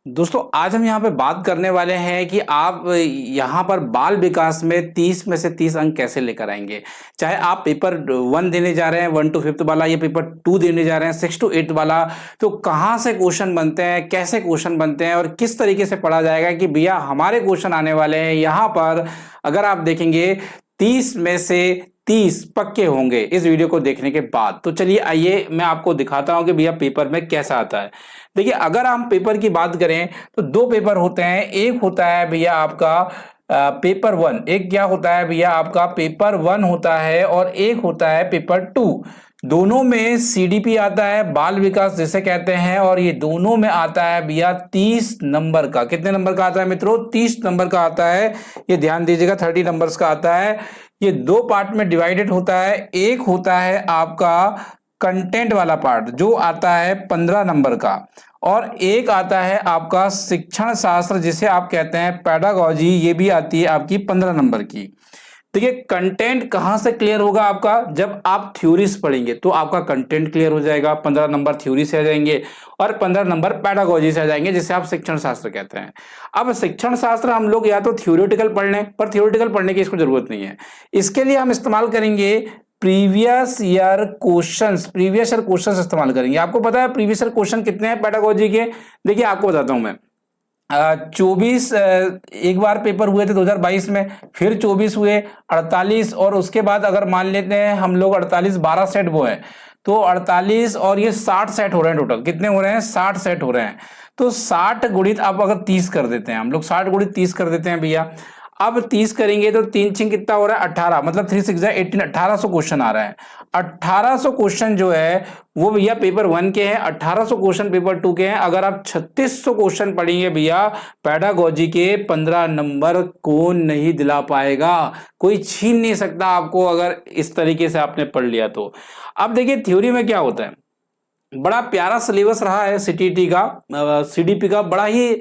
दोस्तों आज हम यहाँ पे बात करने वाले हैं कि आप यहाँ पर बाल विकास में 30 में से 30 अंक कैसे लेकर आएंगे। चाहे आप पेपर 1 देने जा रहे हैं 1 to 5th वाला, या पेपर 2 देने जा रहे हैं 6 to 8th वाला, तो कहाँ से क्वेश्चन बनते हैं, कैसे क्वेश्चन बनते हैं और किस तरीके से पढ़ा जाएगा कि भैया हमारे क्वेश्चन आने वाले हैं यहाँ पर। अगर आप देखेंगे 30 में से 30 पक्के होंगे इस वीडियो को देखने के बाद। तो चलिए आइए मैं आपको दिखाता हूं कि भैया पेपर में कैसा आता है। देखिए अगर हम पेपर की बात करें तो दो पेपर होते हैं। एक होता है भैया आपका पेपर 1, एक क्या होता है भैया आपका पेपर 1 होता है और एक होता है पेपर 2। दोनों में सीडीपी आता है, बाल विकास जिसे कहते हैं, और ये दोनों में आता है भैया 30 नंबर का। कितने नंबर का आता है मित्रों? 30 नंबर का आता है। ये ध्यान दीजिएगा, 30 नंबर्स का आता है। ये दो पार्ट में डिवाइडेड होता है। एक होता है आपका कंटेंट वाला पार्ट जो आता है 15 नंबर का, और एक आता है आपका शिक्षण शास्त्र जिसे आप कहते हैं पेडागॉजी, ये भी आती है आपकी 15 नंबर की। देखिए कंटेंट कहां से क्लियर होगा आपका? जब आप थ्योरीज पढ़ेंगे तो आपका कंटेंट क्लियर हो जाएगा। 15 नंबर थ्योरी से आ जाएंगे और 15 नंबर पेडागॉजी से आ जाएंगे जिसे आप शिक्षण शास्त्र कहते हैं। अब शिक्षण शास्त्र हम लोग या तो थ्योरेटिकल पढ़ लें, पर थ्योरेटिकल पढ़ने की इसको जरूरत नहीं है। इसके लिए हम इस्तेमाल करेंगे previous year questions. Previous year questions इस्तेमाल करेंगे। आपको पता है प्रीवियस ईयर क्वेश्चन कितने हैं पेडागॉजी के? देखिए आपको बताता हूं मैं। 24 एक बार पेपर हुए थे 2022 में, फिर 24 हुए, 48, और उसके बाद अगर मान लेते हैं हम लोग 48 12 सेट वो है, तो 48 और ये 60 सेट हो रहे हैं। टोटल कितने हो रहे हैं? 60 सेट हो रहे हैं। तो 60 गुणित आप अगर 30 कर देते हैं, हम लोग 60 गुणित 30 कर देते हैं भैया। अब 30 करेंगे तो 3 6 कितना हो रहा है? 18, मतलब 3 6 18, 1800 क्वेश्चन आ रहा है। 1800 क्वेश्चन जो है वो भैया पेपर 1 के हैं, 1800 क्वेश्चन पेपर 2 के हैं। अगर आप 3600 क्वेश्चन पढ़ेंगे भैया पेडागॉजी के, 15 नंबर कौन नहीं दिला पाएगा? कोई छीन नहीं सकता आपको अगर इस तरीके से आपने पढ़ लिया तो। अब देखिए थ्योरी में क्या होता है, बड़ा प्यारा सिलेबस रहा है सीटीटी का, सीडीपी का। बड़ा ही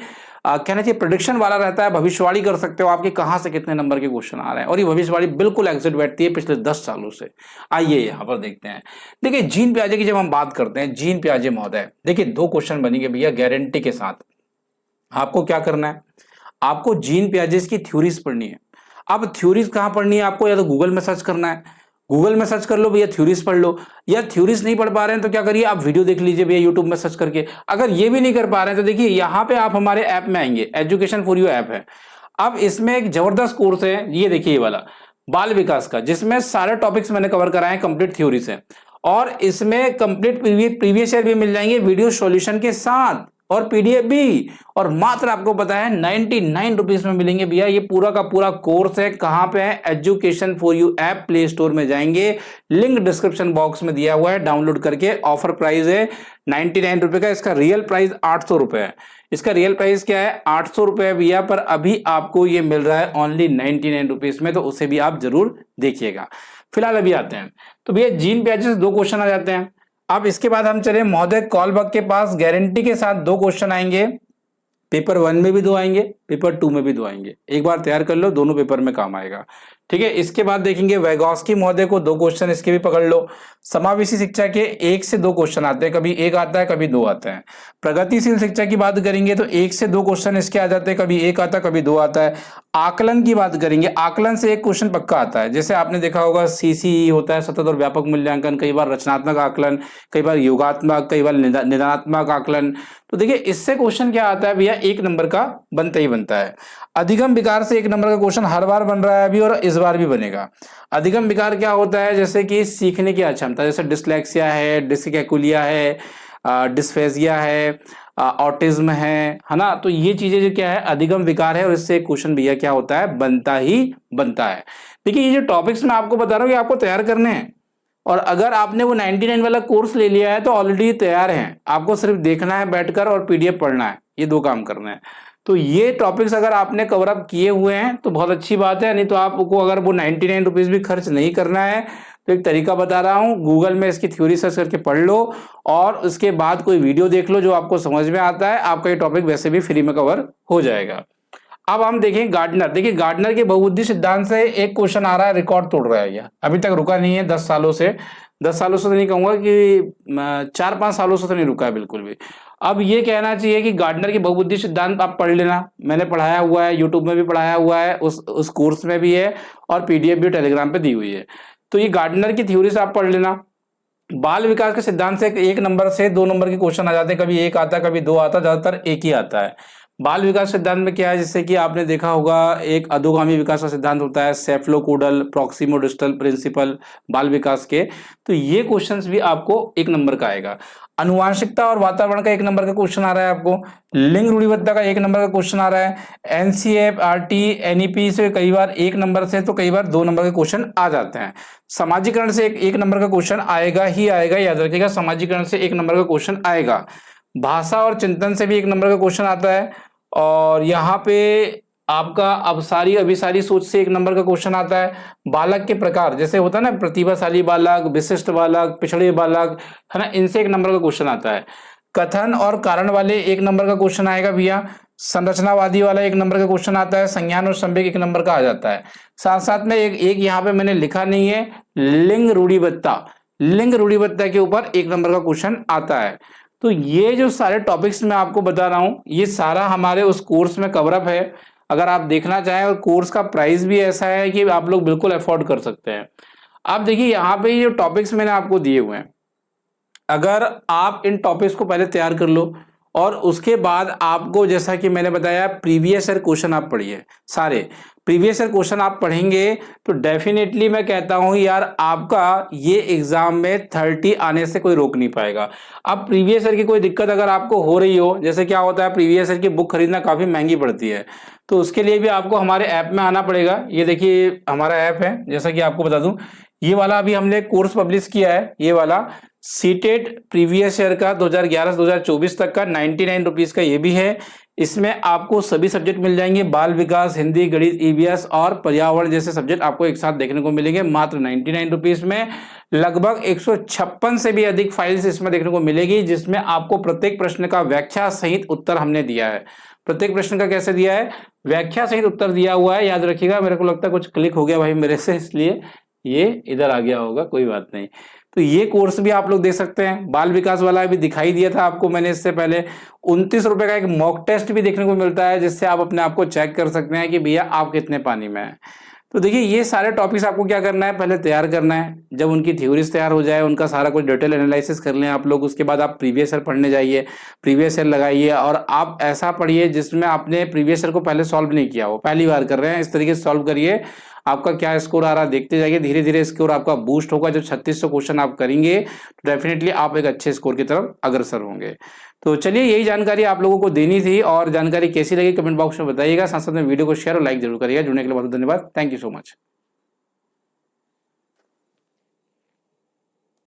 कहना चाहिए प्रेडिक्शन वाला रहता है। भविष्यवाणी कर सकते हो आपके कहां से कितने नंबर के क्वेश्चन आ रहे हैं, और ये भविष्यवाणी बिल्कुल एग्जैक्ट बैठती है पिछले 10 सालों से। आइए यहां पर देखते हैं। देखिए जीन पियाजे की जब हम बात करते हैं, जीन पियाजे महोदय, देखिए 2 क्वेश्चन बनेंगे भैया गारंटी के साथ। आपको क्या करना है? आपको जीन पियाजे की थ्योरीज पढ़नी है। अब थ्योरीज कहां पढ़नी है आपको? या तो गूगल में सर्च करना है, गूगल में सर्च कर लो भैया, थ्योरीज पढ़ लो। या थ्योरीज नहीं पढ़ पा रहे हैं तो क्या करिए, आप वीडियो देख लीजिए भैया यूट्यूब में सर्च करके। अगर ये भी नहीं कर पा रहे हैं तो देखिए यहाँ पे आप हमारे ऐप में आएंगे, एजुकेशन फॉर यू ऐप है। अब इसमें एक जबरदस्त कोर्स है, ये देखिए ये वाला बाल विकास का, जिसमें सारे टॉपिक्स मैंने कवर कराए हैं कंप्लीट थ्योरी से। और इसमें कंप्लीट प्रीवियस ईयर भी मिल जाएंगे वीडियो सॉल्यूशन के साथ, और पीडीएफ भी। और मात्र आपको पता है 99 रुपीज में मिलेंगे भैया। ये पूरा का पूरा कोर्स है। कहां पे है? Education for you app, play store में जाएंगे, लिंक डिस्क्रिप्शन बॉक्स में दिया हुआ है, डाउनलोड करके। ऑफर प्राइस है 99 रुपए का। इसका रियल प्राइस 800 रुपए है। इसका रियल प्राइस क्या है? 800 रुपए भैया, पर अभी आपको ये मिल रहा है ओनली 99 रुपीज में, तो उसे भी आप जरूर देखिएगा। फिलहाल अभी आते हैं तो भैया जीन पियाजे से 2 क्वेश्चन आ जाते हैं। अब इसके बाद हम चले महोदय कॉलबग के पास। गारंटी के साथ 2 क्वेश्चन आएंगे, पेपर 1 में भी 2 आएंगे, पेपर 2 में भी 2 आएंगे। एक बार तैयार कर लो, दोनों पेपर में काम आएगा। ठीक है। इसके बाद देखेंगे वैगोस्की महोदय को, 2 क्वेश्चन इसके भी पकड़ लो। समावेशी शिक्षा के 1 से 2 क्वेश्चन आते हैं, कभी 1 आता है कभी 2 आता है। प्रगतिशील शिक्षा की बात करेंगे तो 1 से 2 क्वेश्चन इसके आ जाते हैं, कभी 1 आता है कभी 2 आता है। आकलन की बात करेंगे, आकलन से 1 क्वेश्चन पक्का आता है। जैसे आपने देखा होगा सीसीई होता है, सतत और व्यापक मूल्यांकन, कई बार रचनात्मक आकलन, कई बार योगात्मक, कई बार निदानात्मक आकलन। तो देखिए इससे क्वेश्चन क्या आता है भैया, 1 नंबर का बनता ही बनता है। अधिगम विकार से 1 नंबर का क्वेश्चन हर बार बन रहा है अभी, और इस बार भी बनेगा। अधिगम विकार क्या होता है? जैसे कि सीखने की अक्षमता, जैसे डिसलेक्सिया है, डिसकैकुलिया है, डिस्फेजिया है, ऑटिज्म है ना। तो ये चीजें जो क्या है, अधिगम विकार है, और इससे क्वेश्चन भैया क्या होता है, बनता ही बनता है। देखिए ये जो टॉपिक्स मैं आपको बता रहा हूँ ये आपको तैयार करने हैं, और अगर आपने वो 99 वाला कोर्स ले लिया है तो ऑलरेडी तैयार है। आपको सिर्फ देखना है बैठकर और पीडीएफ पढ़ना है, ये 2 काम करना है। तो ये टॉपिक्स अगर आपने कवर अप किए हुए हैं तो बहुत अच्छी बात है, नहीं तो आपको अगर वो 99 रुपीज भी खर्च नहीं करना है तो एक तरीका बता रहा हूँ, गूगल में इसकी थ्योरी सर्च करके पढ़ लो, और उसके बाद कोई वीडियो देख लो जो आपको समझ में आता है। आपका ये टॉपिक वैसे भी फ्री में कवर हो जाएगा। अब हम देखें गार्डनर। देखिए गार्डनर के बहुबुद्धि सिद्धांत से 1 क्वेश्चन आ रहा है, रिकॉर्ड तोड़ रहा है, यह अभी तक रुका नहीं है 10 सालों से। 10 सालों से तो नहीं कहूँगा कि 4-5 सालों से तो नहीं रुका है बिल्कुल भी। अब ये कहना चाहिए कि गार्डनर की बहुबुद्धि सिद्धांत आप पढ़ लेना, मैंने पढ़ाया हुआ है, यूट्यूब में भी पढ़ाया हुआ है, उस कोर्स में भी है और पीडीएफ भी टेलीग्राम पे दी हुई है। तो ये गार्डनर की थ्योरी से आप पढ़ लेना। बाल विकास के सिद्धांत से 1 नंबर से 2 नंबर के क्वेश्चन आ जाते हैं, कभी 1 आता है, कभी 2 आता है, ज्यादातर 1 ही आता है। बाल विकास सिद्धांत में क्या है, जैसे कि आपने देखा होगा एक अधोगामी विकास का सिद्धांत होता है, सेफ्लोकोडल, प्रॉक्सिमोडिस्टल प्रिंसिपल बाल विकास के, तो ये क्वेश्चंस भी आपको 1 नंबर का आएगा। अनुवांशिकता और वातावरण का 1 नंबर का क्वेश्चन आ रहा है आपको, लिंग रूढ़िबद्धता का 1 नंबर का क्वेश्चन आ रहा है, एनसीईआरटी एनईपी से कई बार 1 नंबर से तो कई बार 2 नंबर के क्वेश्चन आ जाते हैं। समाजीकरण से एक नंबर का क्वेश्चन आएगा ही आएगा, याद रखिएगा, समाजीकरण से 1 नंबर का क्वेश्चन आएगा। भाषा और चिंतन से भी 1 नंबर का क्वेश्चन आता है, और यहाँ पे आपका अवसारी अभिसारी सोच से 1 नंबर का क्वेश्चन आता है। बालक के प्रकार जैसे होता है ना, प्रतिभाशाली बालक, विशिष्ट बालक, पिछड़े बालक, है ना, इनसे 1 नंबर का क्वेश्चन आता है। कथन और कारण वाले 1 नंबर का क्वेश्चन आएगा भैया। संरचनावादी वाला 1 नंबर का क्वेश्चन आता है। संज्ञान और संवेग 1 नंबर का आ जाता है। साथ साथ में एक यहाँ पे मैंने लिखा नहीं है, लिंग रूढ़िबद्धता, लिंग रूढ़िबद्धता के ऊपर 1 नंबर का क्वेश्चन आता है। तो ये जो सारे टॉपिक्स मैं आपको बता रहा हूं, ये सारा हमारे उस कोर्स में कवरअप है। अगर आप देखना चाहें, और कोर्स का प्राइस भी ऐसा है कि आप लोग बिल्कुल अफोर्ड कर सकते हैं। आप देखिए यहाँ पे ये जो टॉपिक्स मैंने आपको दिए हुए हैं, अगर आप इन टॉपिक्स को पहले तैयार कर लो और उसके बाद आपको, जैसा कि मैंने बताया, प्रीवियस ईयर क्वेश्चन आप पढ़िए, सारे प्रीवियस ईयर क्वेश्चन आप पढ़ेंगे तो डेफिनेटली मैं कहता हूं यार, आपका ये एग्जाम में 30 आने से कोई रोक नहीं पाएगा। अब प्रीवियस ईयर की कोई दिक्कत अगर आपको हो रही हो, जैसे क्या होता है, प्रीवियस ईयर की बुक खरीदना काफी महंगी पड़ती है, तो उसके लिए भी आपको हमारे ऐप में आना पड़ेगा। ये देखिए हमारा ऐप है, जैसा कि आपको बता दूं, ये वाला अभी हमने कोर्स पब्लिश किया है, ये वाला सीटेट प्रीवियस ईयर का 2011 से 2024 तक का 99 रुपीज का ये भी है। इसमें आपको सभी सब्जेक्ट मिल जाएंगे, बाल विकास, हिंदी, गणित, ईवीएस और पर्यावरण जैसे सब्जेक्ट आपको एक साथ देखने को मिलेंगे मात्र 99 रुपीज में। लगभग 156 से भी अधिक फाइल्स इसमें देखने को मिलेगी, जिसमें आपको प्रत्येक प्रश्न का व्याख्या सहित उत्तर हमने दिया है। प्रत्येक प्रश्न का कैसे दिया है, व्याख्या सहित उत्तर दिया हुआ है, याद रखिएगा। मेरे को लगता है कुछ क्लिक हो गया भाई मेरे से, इसलिए ये इधर आ गया होगा, कोई बात नहीं। तो ये कोर्स भी आप लोग देख सकते हैं। बाल विकास वाला भी दिखाई दिया था आपको मैंने इससे पहले। 29 रुपए का एक मॉक टेस्ट भी देखने को मिलता है, जिससे आप अपने आप को चेक कर सकते हैं कि भैया आप कितने पानी में हैं। तो देखिए ये सारे टॉपिक्स आपको क्या करना है, पहले तैयार करना है। जब उनकी थ्योरीज तैयार हो जाए, उनका सारा कुछ डिटेल एनालिसिस कर लें आप लोग, उसके बाद आप प्रीवियस ईयर पढ़ने जाइए, प्रीवियस ईयर लगाइए, और आप ऐसा पढ़िए जिसमें आपने प्रीवियस ईयर को पहले सॉल्व नहीं किया हो, पहली बार कर रहे हैं, इस तरीके से सॉल्व करिए। आपका क्या स्कोर आ रहा है देखते जाइए, धीरे धीरे स्कोर आपका बूस्ट होगा। जब 3600 क्वेश्चन आप करेंगे तो डेफिनेटली आप एक अच्छे स्कोर की तरफ अग्रसर होंगे। तो चलिए, यही जानकारी आप लोगों को देनी थी, और जानकारी कैसी लगी कमेंट बॉक्स में बताइएगा। साथ साथ में वीडियो को शेयर और लाइक जरूर करिएगा। जुड़ने के लिए बहुत धन्यवाद। Thank you so much.